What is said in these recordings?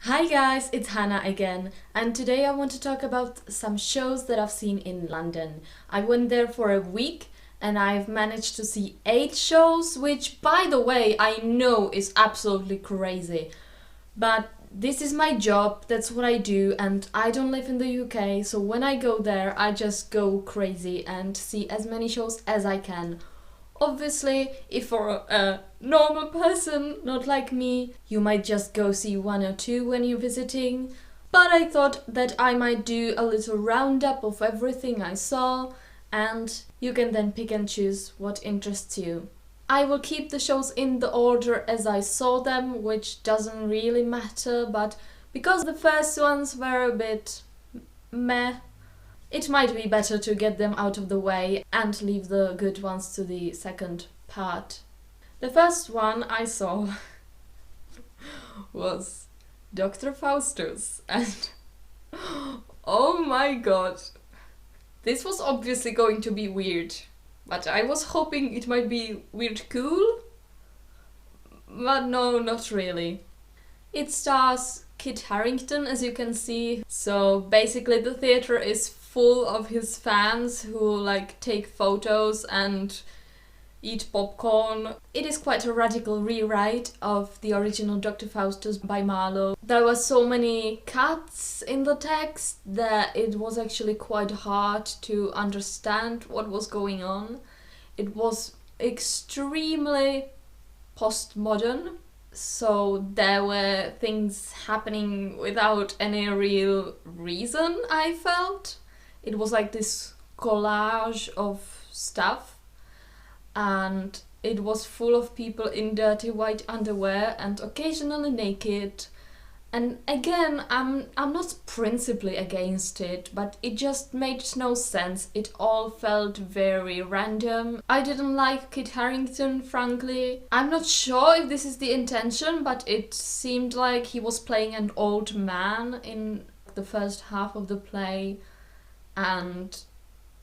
Hi guys, it's Hannah again, and today I want to talk about some shows that I've seen in London. I went there for a week and I've managed to see 8 shows, which by the way I know is absolutely crazy. But this is my job, that's what I do, and I don't live in the UK, so when I go there I just go crazy and see as many shows as I can. Obviously, if for a normal person, not like me, you might just go see one or two when you're visiting. But I thought that I might do a little roundup of everything I saw, and you can then pick and choose what interests you. I will keep the shows in the order as I saw them, which doesn't really matter, but because the first ones were a bit meh, it might be better to get them out of the way and leave the good ones to the second part. The first one I saw was Dr. Faustus, and oh my god, this was obviously going to be weird, but I was hoping it might be weird cool, but no, not really. It stars Kit Harington, as you can see, so basically the theatre is full of his fans who take photos and eat popcorn. It is quite a radical rewrite of the original Dr. Faustus by Marlowe. There were so many cuts in the text that it was actually quite hard to understand what was going on. It was extremely postmodern, so there were things happening without any real reason, I felt. It was like this collage of stuff, and it was full of people in dirty white underwear and occasionally naked. And again, I'm not principally against it, but it just made no sense. It all felt very random. I didn't like Kit Harington, frankly. I'm not sure if this is the intention, but it seemed like he was playing an old man in the first half of the play, and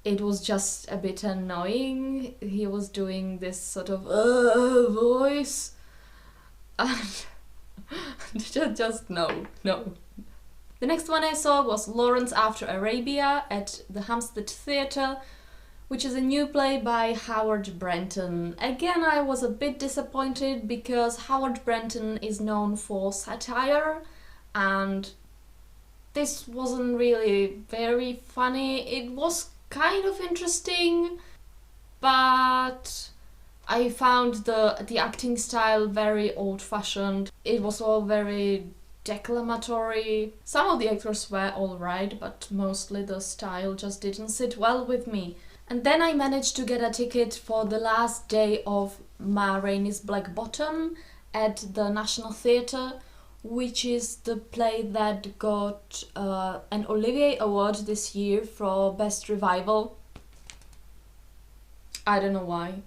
it was just a bit annoying. He was doing this sort of voice, and just no. The next one I saw was Lawrence After Arabia at the Hampstead Theatre, which is a new play by Howard Brenton. Again, I was a bit disappointed because Howard Brenton is known for satire, and this wasn't really very funny. It was kind of interesting, but I found the acting style very old-fashioned. It was all very declamatory. Some of the actors were alright, but mostly the style just didn't sit well with me. And then I managed to get a ticket for the last day of Ma Rainey's Black Bottom at the National Theatre, which is the play that got an Olivier Award this year for Best Revival. I don't know why.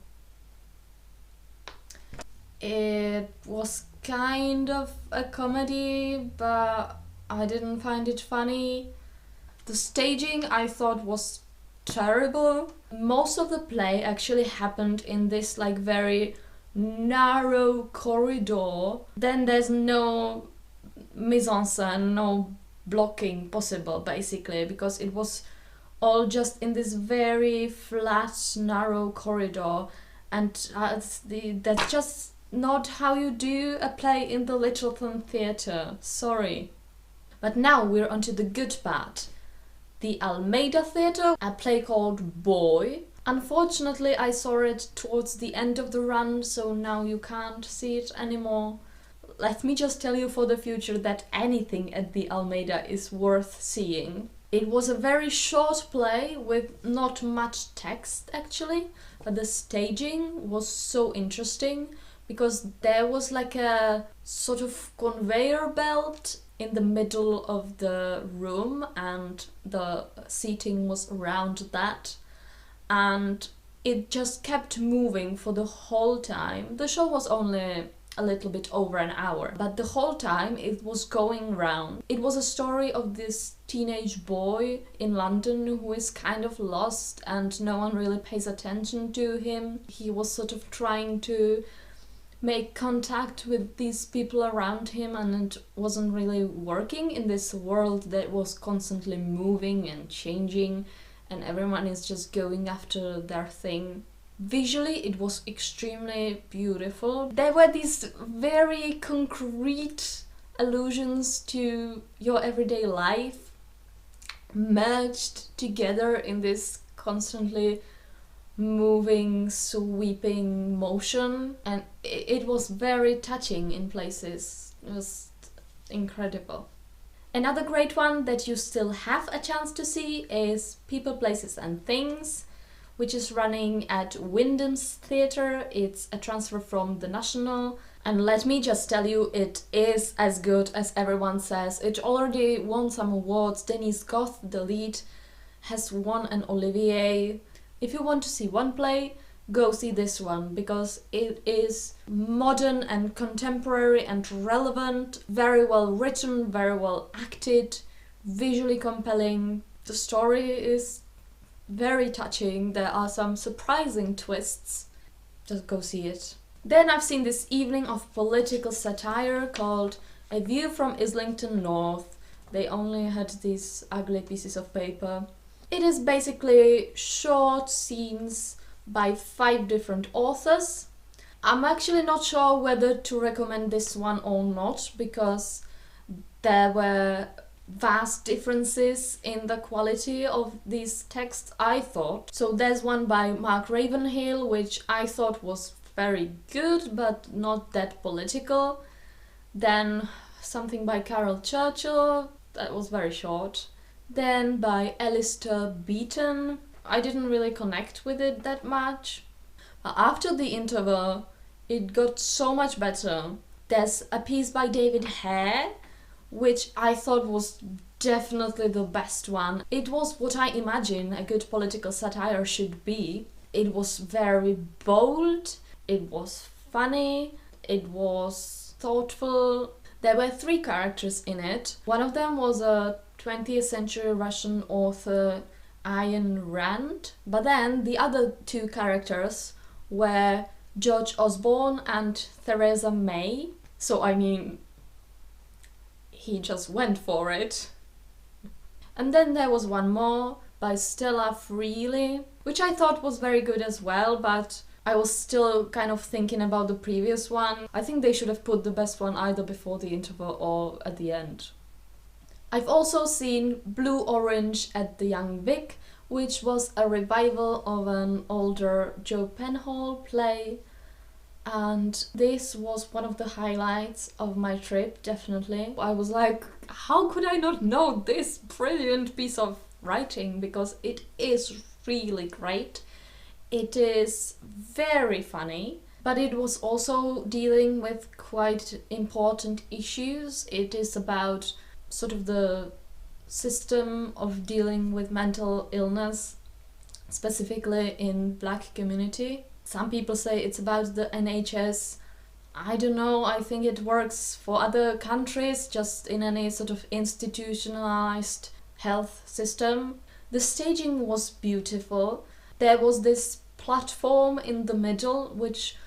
It was kind of a comedy, but I didn't find it funny. The staging I thought was terrible. Most of the play actually happened in this very narrow corridor. Then there's no mise en scène, no blocking possible basically, because it was all just in this very flat, narrow corridor, and that's just not how you do a play in the Littleton Theatre. Sorry. But now we're onto the good part. The Almeida Theatre, a play called Boy. Unfortunately, I saw it towards the end of the run, so now you can't see it anymore. Let me just tell you for the future that anything at the Almeida is worth seeing. It was a very short play with not much text actually, but the staging was so interesting because there was a sort of conveyor belt in the middle of the room and the seating was around that, and it just kept moving for the whole time. The show was only a little bit over an hour, but the whole time it was going round. It was a story of this teenage boy in London who is kind of lost and no one really pays attention to him. He was sort of trying to make contact with these people around him, and it wasn't really working in this world that was constantly moving and changing, and everyone is just going after their thing. Visually, it was extremely beautiful. There were these very concrete allusions to your everyday life merged together in this constantly moving, sweeping motion, and it was very touching in places. It was incredible. Another great one that you still have a chance to see is People, Places and Things, which is running at Wyndham's Theatre. It's a transfer from the National, and let me just tell you, it is as good as everyone says. It already won some awards. Denise Gough, the lead, has won an Olivier. If you want to see one play, go see this one, because it is modern and contemporary and relevant, very well written, very well acted, visually compelling. The story is very touching. There are some surprising twists. Just go see it. Then I've seen this evening of political satire called A View from Islington North. They only had these ugly pieces of paper. It is basically short scenes by 5 different authors. I'm actually not sure whether to recommend this one or not, because there were vast differences in the quality of these texts, I thought. So there's one by Mark Ravenhill, which I thought was very good, but not that political. Then something by Carol Churchill, that was very short. Then by Alistair Beaton, I didn't really connect with it that much. But after the interval, it got so much better. There's a piece by David Hare, which I thought was definitely the best one. It was what I imagine a good political satire should be. It was very bold, it was funny, it was thoughtful. There were 3 characters in it. One of them was a 20th century Russian author, Ayn Rand, but then the other 2 characters were George Osborne and Theresa May. So I mean, he just went for it. And then there was one more by Stella Freely, which I thought was very good as well, but I was still kind of thinking about the previous one. I think they should have put the best one either before the interval or at the end. I've also seen Blue Orange at the Young Vic, which was a revival of an older Joe Penhall play, and this was one of the highlights of my trip, definitely. I was like, how could I not know this brilliant piece of writing, because it is really great. It is very funny, but it was also dealing with quite important issues. It is about sort of the system of dealing with mental illness, specifically in Black community. Some people say it's about the NHS. I don't know, I think it works for other countries, just in any sort of institutionalized health system. The staging was beautiful. There was this platform in the middle, which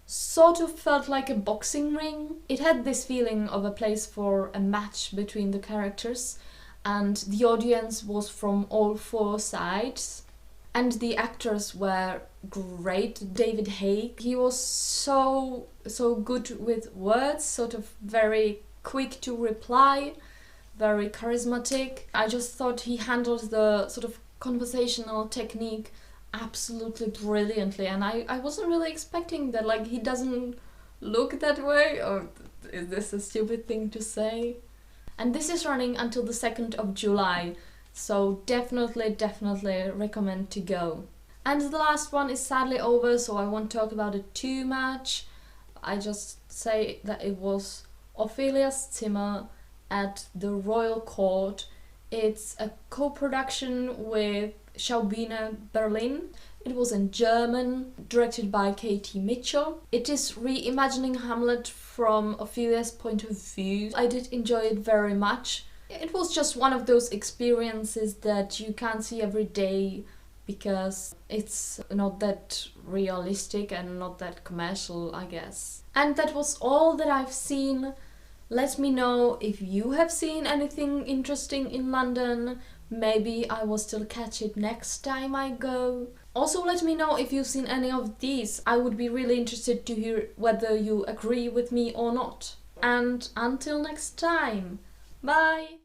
sort of felt like a boxing ring. It had this feeling of a place for a match between the characters, and the audience was from all 4 sides. And the actors were great. David Haig, he was so good with words, sort of very quick to reply, very charismatic. I just thought he handled the sort of conversational technique absolutely brilliantly, and I wasn't really expecting that. Like, he doesn't look that way, or is this a stupid thing to say? And this is running until the 2nd of July, so definitely recommend to go. And the last one is sadly over, so I won't talk about it too much. I just say that it was Ophelia's Zimmer at the Royal Court. It's a co-production with Schaubühne Berlin. It was in German, directed by Katie Mitchell. It is reimagining Hamlet from Ophelia's point of view. I did enjoy it very much. It was just one of those experiences that you can't see every day, because it's not that realistic and not that commercial, I guess. And that was all that I've seen. Let me know if you have seen anything interesting in London. Maybe I will still catch it next time I go. Also, let me know if you've seen any of these. I would be really interested to hear whether you agree with me or not. And until next time, bye!